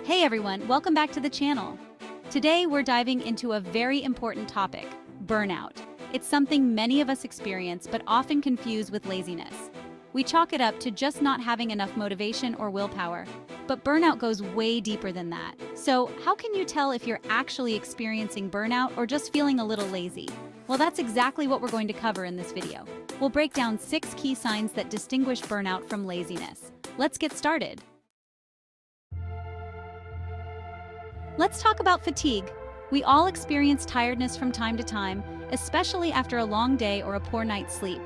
Hey everyone, welcome back to the channel. Today we're diving into a very important topic, burnout. It's something many of us experience but often confuse with laziness. We chalk it up to just not having enough motivation or willpower, but burnout goes way deeper than that. So how can you tell if you're actually experiencing burnout or just feeling a little lazy? Well, that's exactly what we're going to cover in this video. We'll break down 6 key signs that distinguish burnout from laziness. Let's get started. Let's talk about fatigue. We all experience tiredness from time to time, especially after a long day or a poor night's sleep.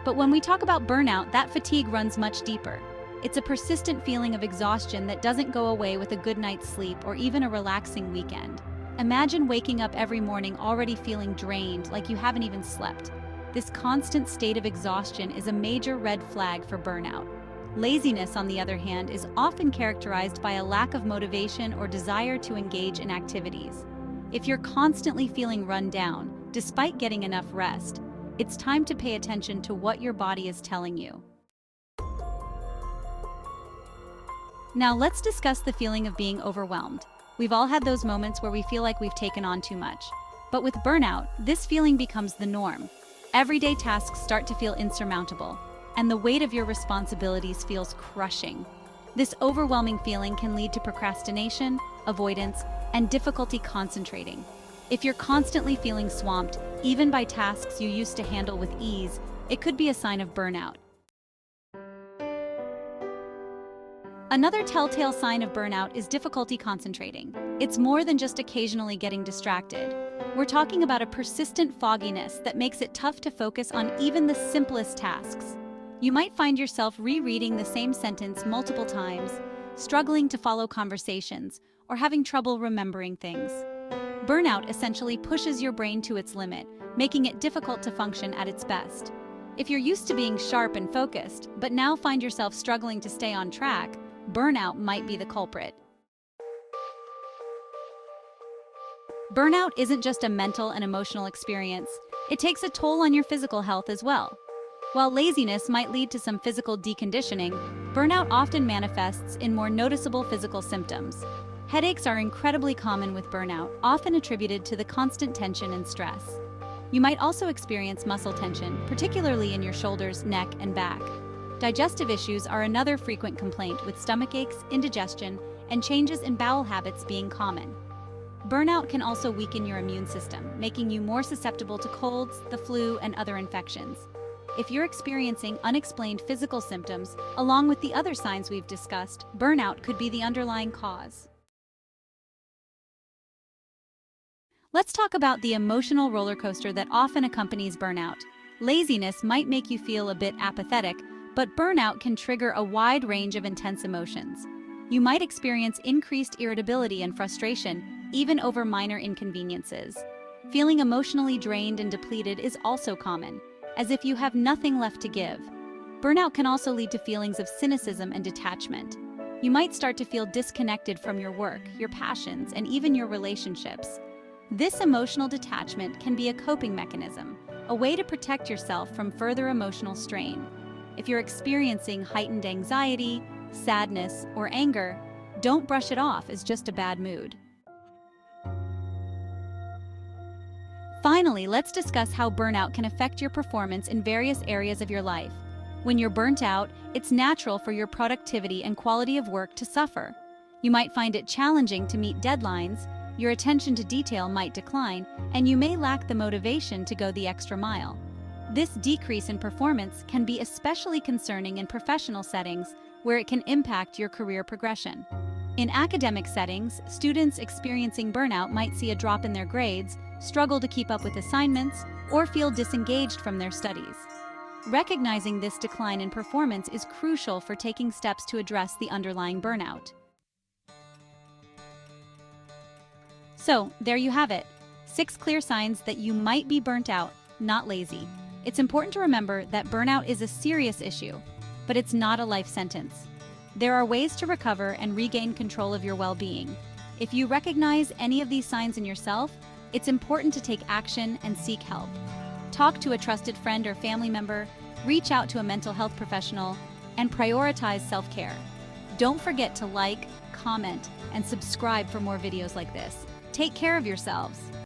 But when we talk about burnout, that fatigue runs much deeper. It's a persistent feeling of exhaustion that doesn't go away with a good night's sleep or even a relaxing weekend. Imagine waking up every morning already feeling drained, like you haven't even slept. This constant state of exhaustion is a major red flag for burnout. Laziness, on the other hand, is often characterized by a lack of motivation or desire to engage in activities. If you're constantly feeling run down, despite getting enough rest, it's time to pay attention to what your body is telling you. Now let's discuss the feeling of being overwhelmed. We've all had those moments where we feel like we've taken on too much. But with burnout, this feeling becomes the norm. Everyday tasks start to feel insurmountable, and the weight of your responsibilities feels crushing. This overwhelming feeling can lead to procrastination, avoidance, and difficulty concentrating. If you're constantly feeling swamped, even by tasks you used to handle with ease, it could be a sign of burnout. Another telltale sign of burnout is difficulty concentrating. It's more than just occasionally getting distracted. We're talking about a persistent fogginess that makes it tough to focus on even the simplest tasks. You might find yourself rereading the same sentence multiple times, struggling to follow conversations, or having trouble remembering things. Burnout essentially pushes your brain to its limit, making it difficult to function at its best. If you're used to being sharp and focused, but now find yourself struggling to stay on track, burnout might be the culprit. Burnout isn't just a mental and emotional experience. It takes a toll on your physical health as well. While laziness might lead to some physical deconditioning, burnout often manifests in more noticeable physical symptoms. Headaches are incredibly common with burnout, often attributed to the constant tension and stress. You might also experience muscle tension, particularly in your shoulders, neck, and back. Digestive issues are another frequent complaint, with stomach aches, indigestion, and changes in bowel habits being common. Burnout can also weaken your immune system, making you more susceptible to colds, the flu, and other infections. If you're experiencing unexplained physical symptoms, along with the other signs we've discussed, burnout could be the underlying cause. Let's talk about the emotional roller coaster that often accompanies burnout. Laziness might make you feel a bit apathetic, but burnout can trigger a wide range of intense emotions. You might experience increased irritability and frustration, even over minor inconveniences. Feeling emotionally drained and depleted is also common, as if you have nothing left to give. Burnout can also lead to feelings of cynicism and detachment. You might start to feel disconnected from your work, your passions, and even your relationships. This emotional detachment can be a coping mechanism, a way to protect yourself from further emotional strain. If you're experiencing heightened anxiety, sadness, or anger, don't brush it off as just a bad mood. Finally, let's discuss how burnout can affect your performance in various areas of your life. When you're burnt out, it's natural for your productivity and quality of work to suffer. You might find it challenging to meet deadlines, your attention to detail might decline, and you may lack the motivation to go the extra mile. This decrease in performance can be especially concerning in professional settings, where it can impact your career progression. In academic settings, students experiencing burnout might see a drop in their grades, struggle to keep up with assignments, or feel disengaged from their studies. Recognizing this decline in performance is crucial for taking steps to address the underlying burnout. So, there you have it. 6 clear signs that you might be burnt out, not lazy. It's important to remember that burnout is a serious issue, but it's not a life sentence. There are ways to recover and regain control of your well-being. If you recognize any of these signs in yourself, it's important to take action and seek help. Talk to a trusted friend or family member, reach out to a mental health professional, and prioritize self-care. Don't forget to like, comment, and subscribe for more videos like this. Take care of yourselves.